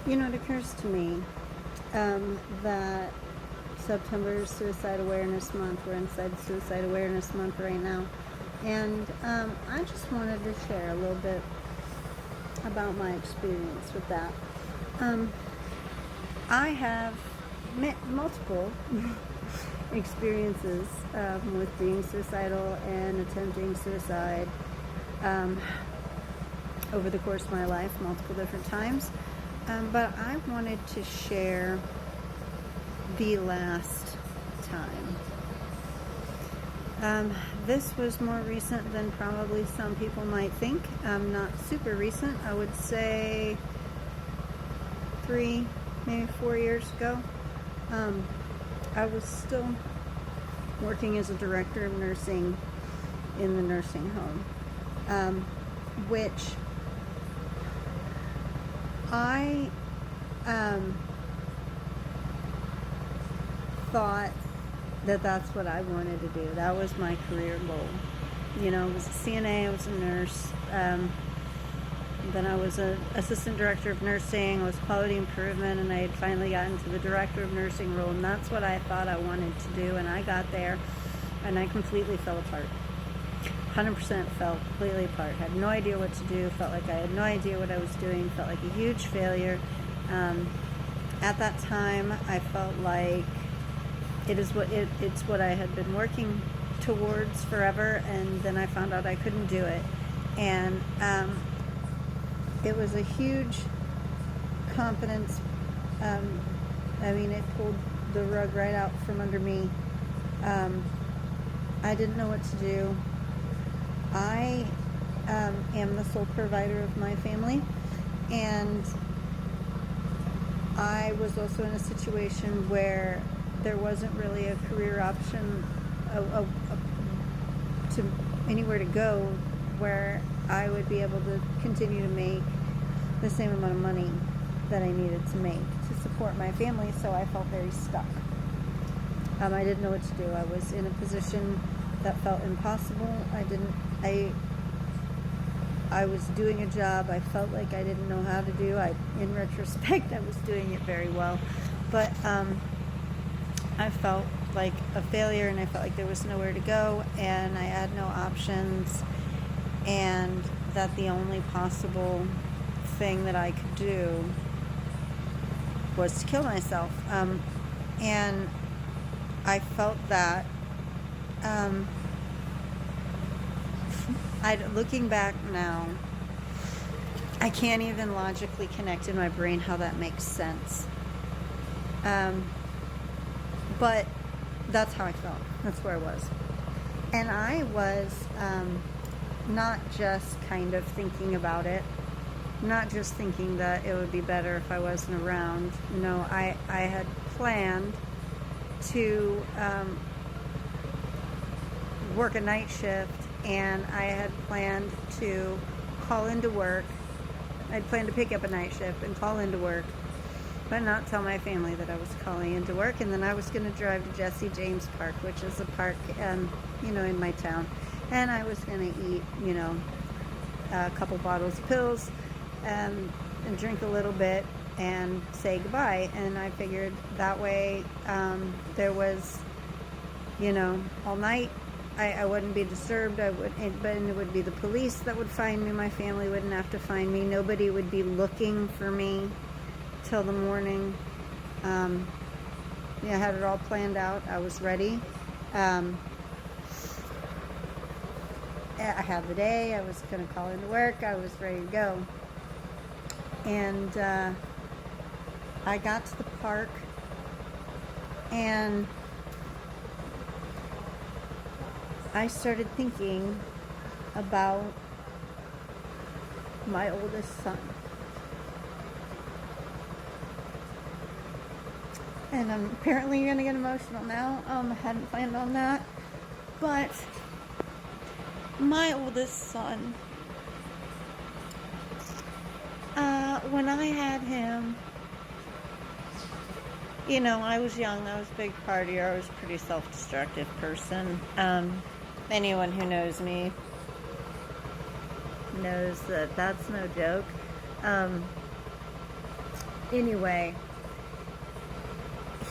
It occurs to me that September is Suicide Awareness Month. We're inside Suicide Awareness Month right now. And I just wanted to share a little bit about my experience with that. I have met multiple experiences with being suicidal and attempting suicide over the course of my life, multiple different times. But I wanted to share the last time. This was more recent than probably some people might think. Not super recent. I would say 3, maybe 4 years ago. I was still working as a director of nursing in the nursing home, which I thought that that's what I wanted to do. That was my career goal. I was a CNA, I was a nurse. Then I was an assistant director of nursing. I was quality improvement, and I had finally gotten to the director of nursing role, and that's what I thought I wanted to do. And I got there, and I completely fell apart. 100% fell completely apart. Had no idea what to do. Felt like I had no idea what I was doing. Felt like a huge failure. At that time, I felt like it's what I had been working towards forever, and then I found out I couldn't do it. And it was a huge confidence. It pulled the rug right out from under me. I didn't know what to do. I am the sole provider of my family, and I was also in a situation where there wasn't really a career option to anywhere to go where I would be able to continue to make the same amount of money that I needed to make to support my family, so I felt very stuck. I didn't know what to do. I was in a position that felt impossible. I was doing a job I felt like I didn't know how to do. In retrospect, I was doing it very well, but I felt like a failure, and I felt like there was nowhere to go, and I had no options, and that the only possible thing that I could do was to kill myself. And I felt that looking back now, I can't even logically connect in my brain how that makes sense. But that's how I felt. That's where I was. And I was not just kind of thinking about it, not just thinking that it would be better if I wasn't around. I had planned to work a night shift, and I had planned to call into work. I'd planned to pick up a night shift and call into work, but not tell my family that I was calling into work. And then I was going to drive to Jesse James Park, which is a park, in my town. And I was going to eat, a couple bottles of pills and drink a little bit and say goodbye. And I figured that way there was, all night. I wouldn't be disturbed. But it would be the police that would find me. My family wouldn't have to find me. Nobody would be looking for me till the morning. I had it all planned out. I was ready. I had the day. I was going to call into work. I was ready to go. And I got to the park, and I started thinking about my oldest son. And I'm apparently going to get emotional now. I hadn't planned on that. But my oldest son, when I had him, I was young. I was a big partier. I was a pretty self-destructive person. Anyone who knows me knows that that's no joke. Anyway,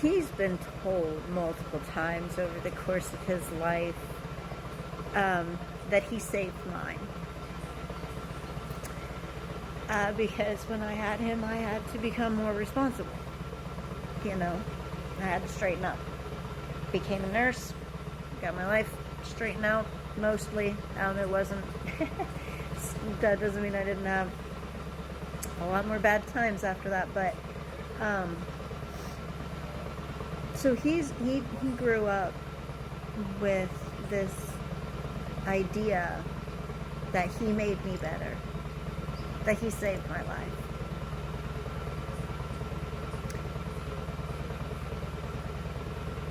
he's been told multiple times over the course of his life that he saved mine. Because when I had him, I had to become more responsible. You know, I had to straighten up. Became a nurse, got my life straightened out, mostly. It wasn't, that doesn't mean I didn't have a lot more bad times after that, but, so he grew up with this idea that he made me better, that he saved my life.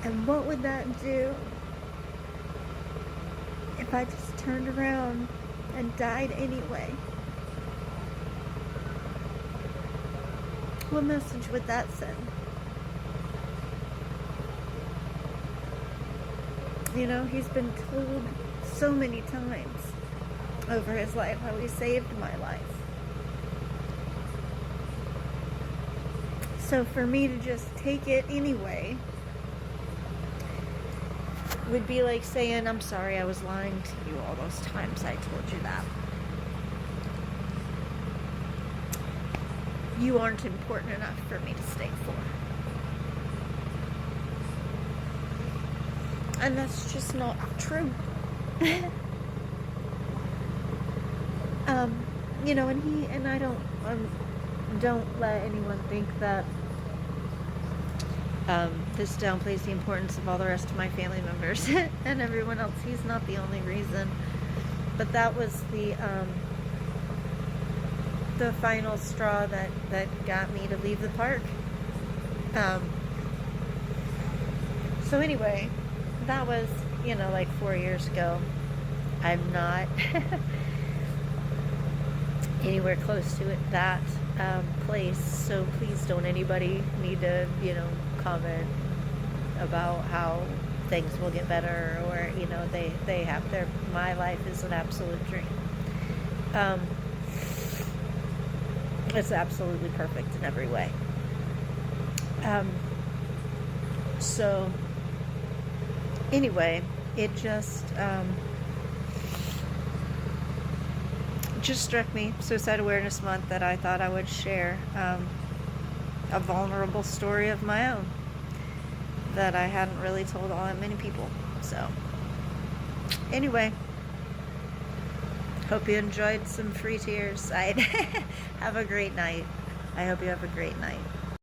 And what would that do if I just turned around and died anyway? What message would that send? You know, he's been told so many times over his life how he saved my life. So for me to just take it anyway would be like saying, I'm sorry, I was lying to you all those times I told you that. You aren't important enough for me to stay for. And that's just not true. You know, and I don't let anyone think that this downplays the importance of all the rest of my family members and everyone else. He's not the only reason, but that was the final straw that got me to leave the park. So anyway, that was, you know, like 4 years ago. I'm not anywhere close to that place, so please don't anybody need to, you know, comment about how things will get better, or, you know, they have my life is an absolute dream. It's absolutely perfect in every way. So anyway, it just struck me, Suicide Awareness Month, that I thought I would share a vulnerable story of my own that I hadn't really told all that many people. So anyway, hope you enjoyed some free tears. Have a great night. I hope you have a great night.